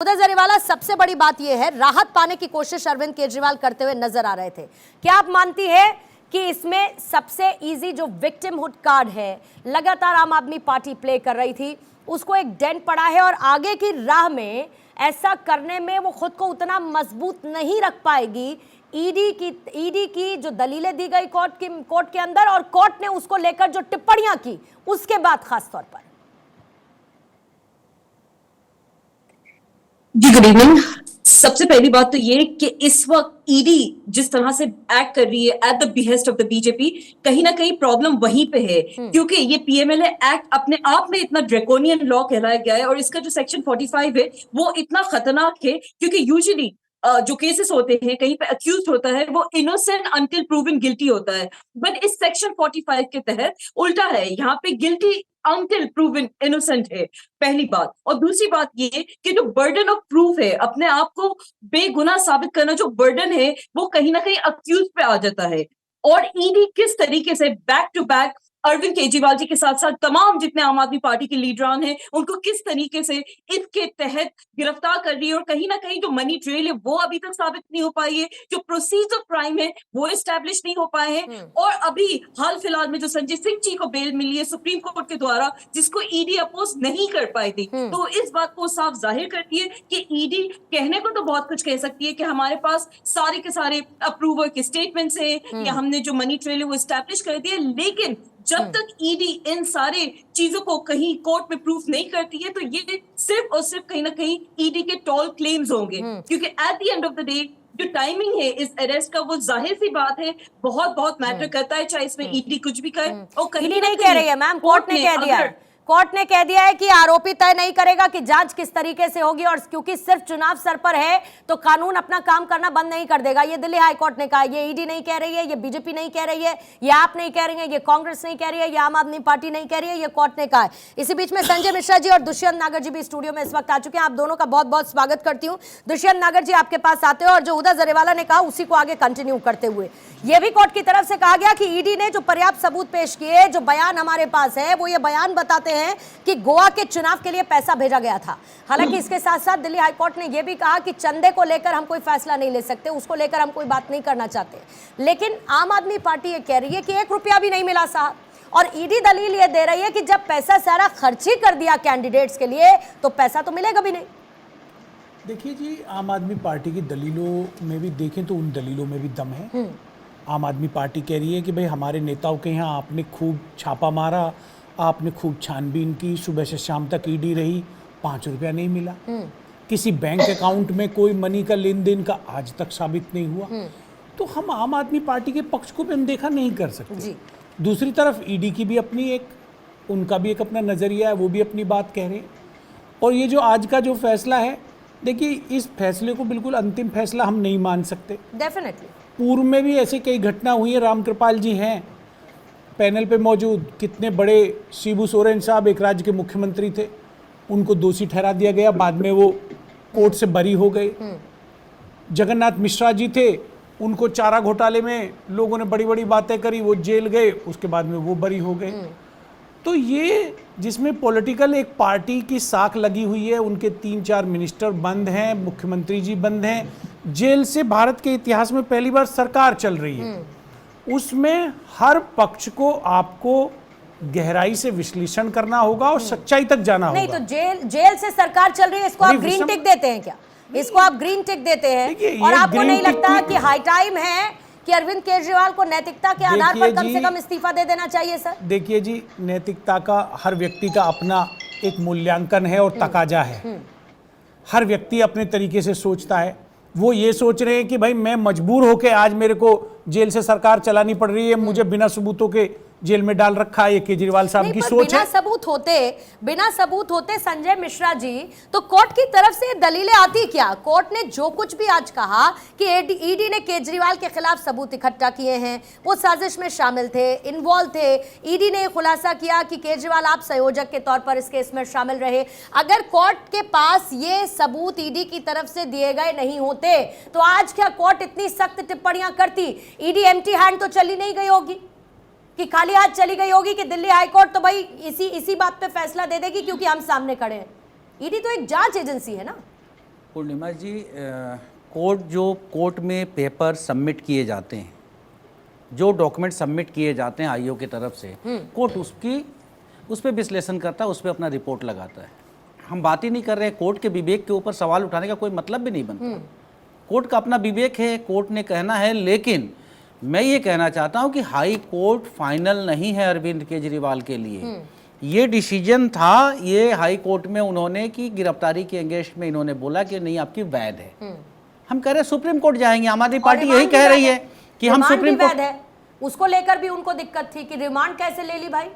उदय जरीवाला, सबसे बड़ी बात यह है, राहत पाने की कोशिश अरविंद केजरीवाल करते हुए नजर आ रहे थे। क्या आप मानती है कि इसमें सबसे इजी जो विक्टिमहुड कार्ड है, लगातार आम आदमी पार्टी प्ले कर रही थी, उसको एक डेंट पड़ा है और आगे की राह में ऐसा करने में वो खुद को उतना मजबूत नहीं रख पाएगी। ईडी की जो दलीलें दी गई कोर्ट के अंदर और कोर्ट ने उसको लेकर जो टिप्पणियां की उसके बाद खास तौर पर। जी गुड इवनिंग। सबसे पहली बात तो ये कि इस वक्त ईडी जिस तरह से एक्ट कर रही है at the behest of the BJP, कहीं ना कहीं प्रॉब्लम वहीं पे है, क्योंकि ये पीएमएलए एक्ट अपने आप में इतना ड्रैकोनियन लॉ कहलाया गया है और इसका जो सेक्शन 45 है वो इतना खतरनाक है, क्योंकि यूजुअली जो केसेस होते हैं कहीं पे अक्यूज होता है वो इनोसेंट अंटिल प्रूवन गिल्टी होता है, बट इस सेक्शन 45 के तहत उल्टा है, यहाँ पे गिल्टी अंटिल प्रूवन इनोसेंट है, पहली बात। और दूसरी बात ये कि जो बर्डन ऑफ प्रूफ है, अपने आप को बेगुनाह साबित करना जो बर्डन है वो कहीं ना कहीं अक्यूज पे आ जाता है। और ईडी किस तरीके से back to back Arvind Kejriwal ji के साथ साथ तमाम जितने आम आदमी पार्टी के लीडरान हैं उनको किस तरीके से इसके तहत गिरफ्तार कर रही है, और कहीं ना कहीं जो मनी ट्रेल है वो अभी तक साबित नहीं हो पाई है, जो प्रोसीड्स ऑफ क्राइम है वो एस्टैब्लिश नहीं हो पाए हैं। और अभी हाल फिलहाल में जो संजय सिंह जी को बेल मिली है सुप्रीम कोर्ट के द्वारा, जिसको ईडी अपोज नहीं कर पाई थी, तो इस बात को साफ जाहिर करती है कि ईडी कहने को तो बहुत कुछ कह सकती है कि हमारे पास सारे के सारे अप्रूवल के स्टेटमेंट्स हैं या हमने जो मनी ट्रेल है वो एस्टैब्लिश कर दिया, लेकिन जब तक ईडी इन सारे चीजों को कहीं कोर्ट में प्रूफ नहीं करती है तो ये सिर्फ और सिर्फ कहीं ना कहीं ईडी के टॉल क्लेम्स होंगे, क्योंकि at the end of the day जो टाइमिंग है इस अरेस्ट का वो जाहिर सी बात है बहुत बहुत मैटर करता है, चाहे इसमें ईडी कुछ भी करे। और कहीं नहीं कह रही है मैम, कोर्ट ने कह दिया है, कोर्ट ने कह दिया है कि आरोपी तय नहीं करेगा कि जांच किस तरीके से होगी, और क्योंकि सिर्फ चुनाव सर पर है तो कानून अपना काम करना बंद नहीं कर देगा। ये दिल्ली हाई कोर्ट ने कहा, ये ईडी नहीं कह रही है, ये बीजेपी नहीं कह रही है, ये आप नहीं कह रही है, ये कांग्रेस नहीं कह रही है, ये आम आदमी पार्टी नहीं कह रही है, ये कोर्ट ने कहा है। इसी बीच में संजय मिश्रा जी और दुष्यंत नागर जी भी स्टूडियो में इस वक्त आ चुके हैं। आप दोनों का बहुत बहुत स्वागत करती हूँ। दुष्यंत नागर जी, आपके पास आते हो और जो उदय जरीवाला ने कहा उसी को आगे कंटिन्यू करते हुए, यह भी कोर्ट की तरफ से कहा गया कि ईडी ने जो पर्याप्त सबूत पेश किए, जो बयान हमारे पास है, वो ये बयान बताते हैं कि गोवा के चुनाव के लिए पैसा भेजा गया था। हालांकि इसके साथ साथ दिल्ली हाईकोर्ट ने यह भी कहा कि चंदे को लेकर हम कोई फैसला नहीं ले सकते, उसको लेकर हम कोई बात नहीं करना चाहते, लेकिन आम आदमी पार्टी ये कह रही है कि 1 रुपया भी नहीं मिला साहब, और ईडी दलील ये दे रही है कि जब पैसा सारा खर्च ही कर दिया कैंडिडेट्स के लिए तो पैसा तो मिलेगा भी नहीं। देखिए जी, आम आदमी पार्टी की दलीलों में भी देखें तो उन दलीलों में भी दम है। आम आदमी पार्टी कह रही है कि भाई हमारे नेताओं के यहाँ आपने खूब छापा मारा, आपने खूब छानबीन की, सुबह से शाम तक ईडी रही, 5 रुपया नहीं मिला, किसी बैंक अकाउंट में कोई मनी का लेन देन का आज तक साबित नहीं हुआ, तो हम आम आदमी पार्टी के पक्ष को भी अनदेखा नहीं कर सकते। दूसरी तरफ ईडी की भी अपनी उनका भी एक अपना नज़रिया है, वो भी अपनी बात कह रहे हैं। और ये जो आज का जो फैसला है, देखिए इस फैसले को बिल्कुल अंतिम फैसला हम नहीं मान सकते। डेफिनेटली पूर्व में भी ऐसे कई घटना हुई है। रामकृपाल जी हैं पैनल पे मौजूद, कितने बड़े, शिबू सोरेन साहब एक राज्य के मुख्यमंत्री थे, उनको दोषी ठहरा दिया गया, बाद में वो कोर्ट से बरी हो गए। जगन्नाथ मिश्रा जी थे, उनको चारा घोटाले में लोगों ने बड़ी बड़ी बातें करी, वो जेल गए, उसके बाद में वो बरी हो गए। तो ये जिसमें पॉलिटिकल एक पार्टी की साख लगी हुई है, उनके 3-4 मिनिस्टर बंद हैं, मुख्यमंत्री जी बंद हैं, जेल से भारत के इतिहास में पहली बार सरकार चल रही है, उसमें हर पक्ष को आपको गहराई से विश्लेषण करना होगा और सच्चाई तक जाना होगा। नहीं तो जेल से सरकार चल रही है, इसको आप ग्रीन टिक देते हैं क्या? इसको आप ग्रीन टिक देते हैं? और आपको नहीं लगता कि हाई टाइम है कि अरविंद केजरीवाल को नैतिकता के आधार पर कम से कम इस्तीफा दे देना चाहिए? सर देखिए जी, नैतिकता का हर व्यक्ति का अपना एक मूल्यांकन है और तकाजा है। हर व्यक्ति अपने तरीके से सोचता है। वो ये सोच रहे हैं कि भाई मैं मजबूर होके आज मेरे को जेल से सरकार चलानी पड़ रही है, मुझे बिना सबूतों के जेल में डाल रखा है, ये केजरीवाल साहब की सोच है। बिना सबूत होते संजय मिश्रा जी, तो कोर्ट की तरफ से दलीलें आती क्या? कोर्ट ने जो कुछ भी आज कहा कि ईडी ने केजरीवाल के खिलाफ सबूत इकट्ठा किए हैं, वो साजिश में शामिल थे, इन्वॉल्व थे। ईडी ने खुलासा किया कि केजरीवाल आप संयोजक के तौर पर इस केस में शामिल रहे। अगर कोर्ट के पास ये सबूत ईडी की तरफ से दिए गए नहीं होते तो आज क्या कोर्ट इतनी सख्त टिप्पणियां करती? ईडी एम्प्टी हैंड तो चली नहीं गई होगी कि खाली हाथ चली गई होगी कि दिल्ली हाईकोर्ट तो भाई इसी बात पे फैसला दे देगी क्योंकि हम सामने खड़े हैं। ईडी तो एक जांच एजेंसी है ना। पूर्णिमा जी, कोर्ट में पेपर सबमिट किए जाते हैं, जो डॉक्यूमेंट सबमिट किए जाते हैं आईओ की तरफ से, कोर्ट उस पर विश्लेषण करता है, उस पर अपना रिपोर्ट लगाता है। हम बात ही नहीं कर रहे हैं, कोर्ट के विवेक के ऊपर सवाल उठाने का कोई मतलब भी नहीं बनता। कोर्ट का अपना विवेक है, कोर्ट ने कहना है। लेकिन मैं ये कहना चाहता हूँ कि हाई कोर्ट फाइनल नहीं है अरविंद केजरीवाल के लिए। ये डिसीजन था, ये हाई कोर्ट में उन्होंने कि गिरफ्तारी के अगेंस्ट में इन्होंने बोला कि नहीं आपकी वैध है। हम कह रहे हैं सुप्रीम कोर्ट जाएंगे, आम आदमी पार्टी यही कह रही है कि हम सुप्रीम कोर्ट है, उसको लेकर भी उनको दिक्कत थी कि रिमांड कैसे ले ली भाई।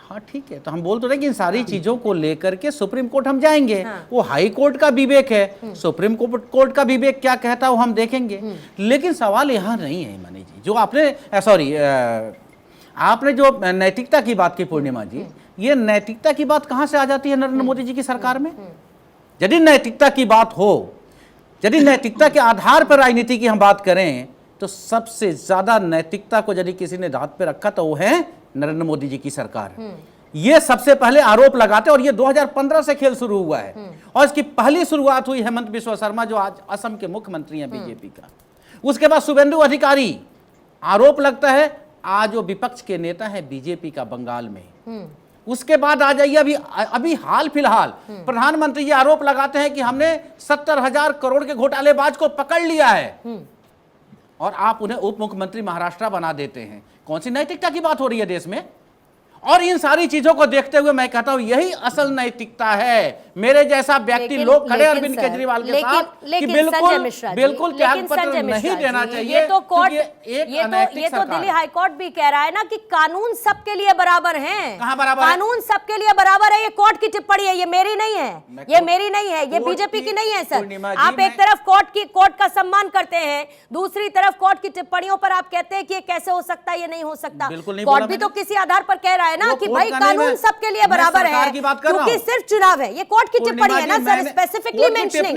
हाँ ठीक है, तो हम बोल तो रहे कि इन सारी चीजों को लेकर के सुप्रीम कोर्ट हम जाएंगे। वो हाई कोर्ट का विवेक है, सुप्रीम कोर्ट का विवेक क्या कहता है वो हम देखेंगे। लेकिन सवाल यहाँ नहीं है मनी जी, जो आपने जो नैतिकता की बात की पूर्णिमा जी, ये नैतिकता की बात कहाँ से आ जाती है नरेंद्र मोदी जी की सरकार में? यदि नैतिकता की बात हो, यदि नैतिकता के आधार पर राजनीति की हम बात करें, तो सबसे ज्यादा नैतिकता को यदि किसी ने दांत पे रखा तो वो है नरेंद्र मोदी जी की सरकार। ये सबसे पहले आरोप लगाते, और ये 2015 से खेल शुरू हुआ है। और इसकी पहली शुरुआत हुई हेमंत बिस्वा शर्मा, जो आज असम के मुख्यमंत्री हैं बीजेपी का। उसके बाद शुभेंदु अधिकारी, आरोप लगता है आज वो विपक्ष के नेता है बीजेपी का बंगाल में। उसके बाद आ जाइए अभी हाल फिलहाल प्रधानमंत्री जी आरोप लगाते हैं कि हमने 70,000 करोड़ के घोटालेबाज को पकड़ लिया है, और आप उन्हें उप मुख्यमंत्री महाराष्ट्र बना देते हैं। कौन सी नैतिकता की बात हो रही है देश में? और इन सारी चीजों को देखते हुए मैं कहता हूं यही असल नैतिकता है। मेरे जैसा व्यक्ति लोग खड़े अरविंद केजरीवाल के साथ कि बिल्कुल त्याग पत्र नहीं देना चाहिए। ये तो कोर्ट, ये तो दिल्ली हाई कोर्ट भी कह रहा है ना कि कानून सबके लिए बराबर है। कहां बराबर? कानून सबके लिए बराबर है। ये कोर्ट की टिप्पणी है, ये मेरी नहीं है, ये मेरी नहीं है, ये बीजेपी की नहीं है सर। आप एक तरफ कोर्ट का सम्मान करते हैं, दूसरी तरफ कोर्ट की टिप्पणियों पर आप कहते हैं कि ये कैसे हो सकता है, ये नहीं हो सकता। कोर्ट भी तो किसी आधार पर कह रहा है ना कि भाई कानून सबके लिए बराबर है, क्योंकि सिर्फ चुनाव है। ये कोर्ट की टिप्पणी है ना सर, स्पेसिफिकली मेंशनिंग।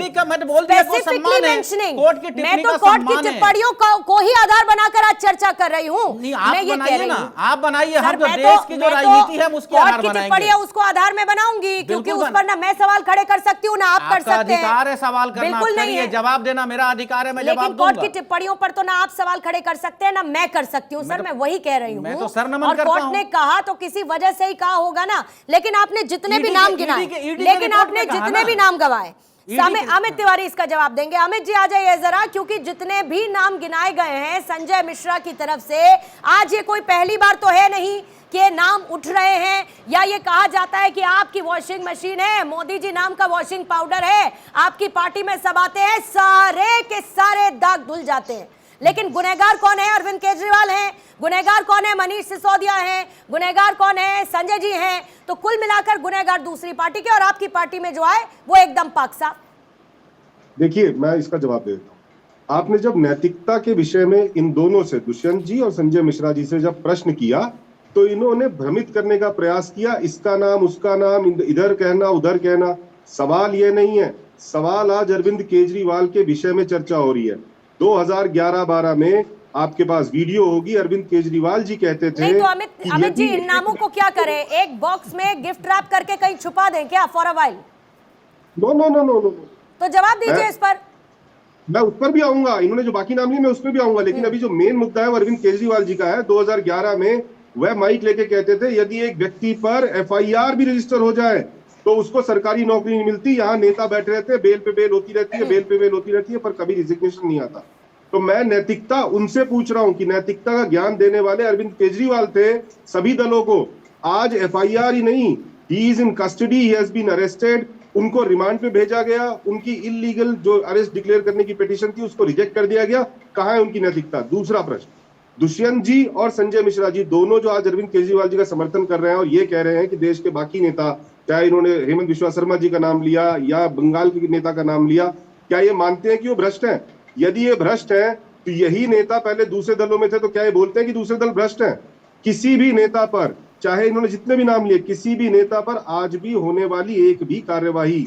मैं तो कोर्ट की टिप्पणियों को ही आधार बनाकर आज चर्चा कर रही हूँ। मैं ये कह रही हूँ आप बनाइए, हम जो देश की जो राजनीति है उसके आधार बनाएंगे। टिप्पणी है उसको आधार में बनाऊंगी, क्योंकि उस पर ना मैं सवाल खड़े कर सकती हूँ ना आप कर सकते हैं। अधिकार है सवाल करना, बिल्कुल नहीं है, जवाब देना मेरा अधिकार है, मैं जवाब दूंगा। लेकिन कोर्ट की टिप्पणियों पर तो ना आप सवाल खड़े कर सकते हैं ना मैं कर सकती हूँ सर। मैं वही कह रही हूँ, और कोर्ट ने कहा तो किसी वजह से ही कहा होगा ना। लेकिन आपने जितने भी नाम गिनाए, लेकिन आपने जितने भी नाम गवाए, अमित तिवारी इसका जवाब देंगे। अमित जी आ जाइए जरा, क्योंकि जितने भी नाम गिनाए गए हैं संजय मिश्रा की तरफ से, आज ये कोई पहली बार तो है नहीं कि नाम उठ रहे हैं, या ये कहा जाता है कि आपकी वॉशिंग मशीन है, मोदी जी नाम का वॉशिंग पाउडर है, आपकी पार्टी में सब आते हैं, सारे के सारे दाग धुल जाते हैं। लेकिन गुनहगार कौन है? अरविंद केजरीवाल हैं। गुनहगार कौन है? मनीष सिसोदिया हैं। गुनहगार कौन है? संजय जी हैं। तो कुल मिलाकर गुनहगार दूसरी पार्टी के, और आपकी पार्टी में जो आए वो एकदम पाक साफ। देखिए, मैं इसका जवाब देता हूं। आपने जब नैतिकता के विषय में इन दोनों से, दुष्यंत जी और संजय मिश्रा जी से जब प्रश्न किया, तो इन्होंने भ्रमित करने का प्रयास किया, इसका नाम उसका नाम, इधर कहना उधर कहना। सवाल ये नहीं है, सवाल आज अरविंद केजरीवाल के विषय में चर्चा हो रही है। 2011-12 में आपके पास वीडियो होगी, अरविंद केजरीवाल जी कहते थे। नहीं तो अमित जी, इन नामों को क्या करें? एक बॉक्स में गिफ्ट रैप करके कहीं छुपा दें क्या फॉर अ व्हाइल? नो। तो जवाब दीजिए इस पर। मैं उस पर भी आऊंगा, इन्होंने जो बाकी नाम लिए मैं उस पर भी आऊंगा, लेकिन अभी जो मेन मुद्दा है वो अरविंद केजरीवाल जी का है। 2011 में वह माइक लेके कहते थे यदि एक व्यक्ति पर FIR भी रजिस्टर हो जाए तो उसको सरकारी नौकरी नहीं मिलती। यहाँ नेता बैठे रहते हैं, बेल पे बेल होती रहती है, बेल पे बेल होती रहती है, पर कभी रिजिग्नेशन नहीं आता। तो मैं नैतिकता उनसे पूछ रहा हूं कि नैतिकता का ज्ञान देने वाले अरविंद केजरीवाल थे सभी दलों को। आज FIR ही नहीं, he is in custody, he has been arrested, उनको रिमांड पे भेजा गया, उनकी इलीगल जो अरेस्ट डिक्लेयर करने की पिटीशन थी उसको रिजेक्ट कर दिया गया। कहां है उनकी नैतिकता? दूसरा प्रश्न, दुष्यंत जी और संजय मिश्रा जी दोनों जो आज अरविंद केजरीवाल जी का समर्थन कर रहे हैं और ये कह रहे हैं कि देश के बाकी नेता, चाहे इन्होंने हेमंत बिस्वा शर्मा जी का नाम लिया या बंगाल के नेता का नाम लिया, क्या ये मानते हैं कि वो भ्रष्ट हैं? यदि ये भ्रष्ट हैं तो यही नेता पहले दूसरे दलों में थे, तो क्या ये बोलते हैं कि दूसरे दल भ्रष्ट हैं? किसी भी नेता पर, चाहे इन्होंने जितने भी नाम लिए, किसी भी नेता पर आज भी होने वाली एक भी कार्यवाही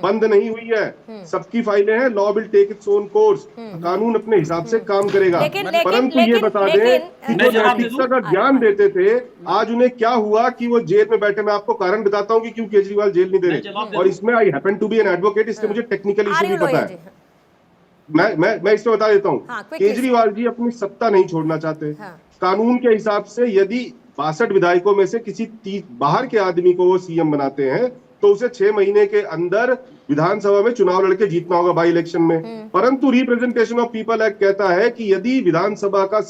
बंद नहीं हुई है, सबकी फाइलें हैं। Law will take its own course, कानून अपने हिसाब से काम करेगा। परंतु ये बता दें कि जो नैतिकता का ज्ञान देते थे, आज उन्हें क्या हुआ कि वो जेल में बैठे। मैं आपको कारण बताता हूँ कि क्यों केजरीवाल जेल नहीं दे रहे, और इसमें I happen to be an advocate, इसलिए मुझे टेक्निकल इशू भी पता है। मैं इसमें बता देता हूँ, केजरीवाल जी अपनी सत्ता नहीं छोड़ना चाहते। कानून के हिसाब से यदि 62 विधायकों में से किसी बाहर के आदमी को वो सीएम बनाते हैं तो उसे 6 महीने के अंदर विधानसभा में चुनाव लड़के जीतना होगा बाई इलेक्शन में। परंतु रिप्रेजेंटेशन ऑफ पीपल एक्ट कहता है कि यदि विधानसभा का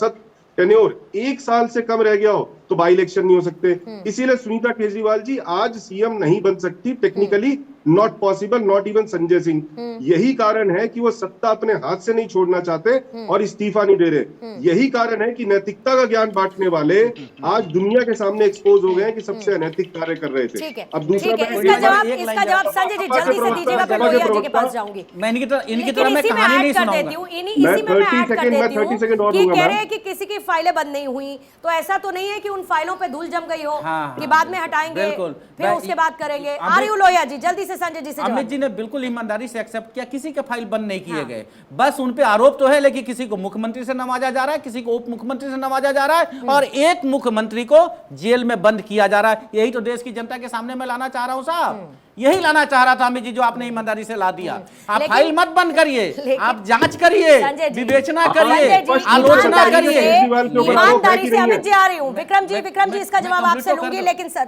टेन्योर 1 साल से कम रह गया हो तो बाई इलेक्शन नहीं हो सकते। इसीलिए सुनीता केजरीवाल जी आज सीएम नहीं बन सकती, technically not possible, not even Sanjay Singh. यही कारण है कि वो सत्ता अपने हाथ से नहीं छोड़ना चाहते और इस्तीफा नहीं दे रहे। यही कारण है कि नैतिकता का ज्ञान बांटने वाले आज दुनिया के सामने एक्सपोज हो गए हैं कि सबसे अनैतिक कार्य कर रहे थे। अब दूसरा इसका जवाब संजय जी जल्दी से दीजिएगा, फिर लोहिया जी के पास जाऊंगी। मैं इनकी तरह मैं कहानी नहीं सुनाऊंगा। इसी में मैं ऐड कर देती हूँ कि कह रहे हैं कि किसी की फाइलें बंद नहीं हुई, तो ऐसा तो नहीं है कि उन फाइलों पे धूल जम गई हो कि बाद में हटाएंगे फिर उसके बाद करेंगे। आ रही हूँ लोहिया जी, जल्दी से संजय जी से अमित जी ने बिल्कुल ईमानदारी से एक्सेप्ट किया, किसी के फाइल बंद नहीं किए गए, बस उन पे आरोप तो है, लेकिन किसी को मुख्यमंत्री से नवाजा जा रहा है, किसी को उप मुख्यमंत्री से नवाजा जा रहा है, और एक मुख्यमंत्री को जेल में बंद किया जा रहा है। यही तो देश की जनता के सामने मैं लाना चाह रहा हूं साहब, यही लाना चाह रहा था अमित जी, जो आपने ईमानदारी से ला दिया। आप फाइल मत बंद करिए, आप जांच करिए, विवेचना करिए, आलोचना करिए। ईमानदारी से अमित जी आ रही हूँ। विक्रम जी इसका जवाब आपसे लूंगी, लेकिन सर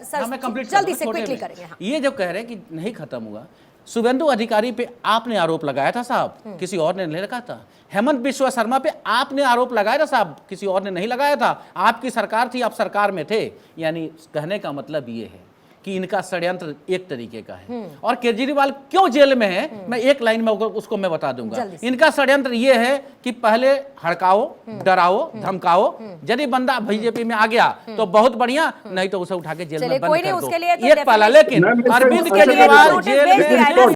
जल्दी से क्विकली करेंगे। ये जो कह रहे हैं कि नहीं खत्म हुआ, शुभेंदु अधिकारी पे आपने आरोप लगाया था साहब, किसी और ने नहीं लगाया था। हेमंत बिश्वा शर्मा पे आपने आरोप लगाया था साहब, किसी और ने नहीं लगाया था। आपकी सरकार थी, आप सरकार में थे। यानी कहने का मतलब ये है कि इनका षड्यंत्र एक तरीके का है। और केजरीवाल क्यों जेल में है, मैं एक लाइन में उसको मैं बता दूंगा। इनका षड्यंत्र ये है कि पहले हड़काओ, डराओ, धमकाओ, यदि बंदा बीजेपी में आ गया तो बहुत बढ़िया, नहीं तो उसे उठा के जेल में बंद कर दो। एक पहला, लेकिन अरविंद केजरीवाल जेल में